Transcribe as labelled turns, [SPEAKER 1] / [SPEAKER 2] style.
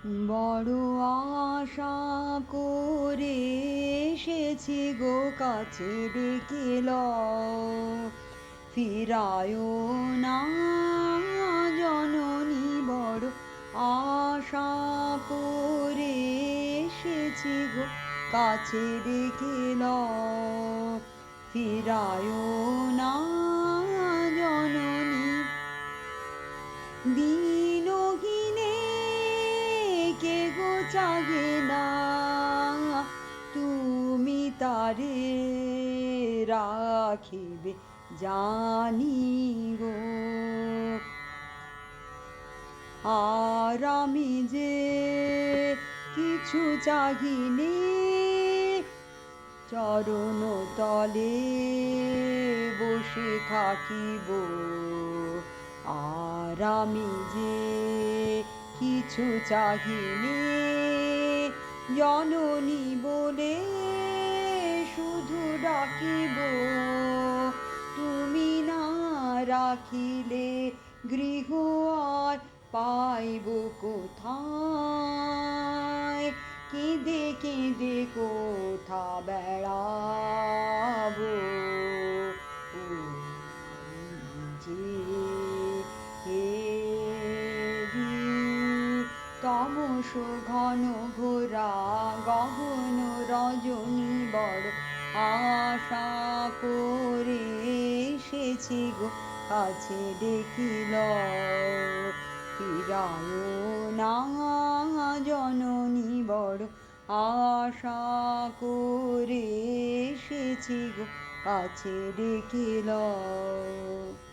[SPEAKER 1] বড় আশা করে এসেছি গো, কাছে ডেকে লও, ফিরায় না জননী। বড় আশা করে এসেছি গো, কাছে ডেকে লও, ফিরায় না জননী। দীনহীনে কে গো চাহে না, তুমি তারে রাখিবে জানি গো। আর আমি যে কিছু চাহিনি, চরণ তলে বসে থাকিব। আর আমি যে কিছু চাহিনি, জননী বলে শুধু ডাকিব। তুমি না রাখিলে গৃহ আর পাইব কোথায়, কেঁদে কেঁদে কোথা বেড়াবো। যে তমস ঘন ঘোরা গহন রজনী, বড় আশা করে এসেছি গো, কাছে ডেকে লও, ফিরায় না জননী। বড় আশা করে এসেছি গো, কাছে ডেকে লও।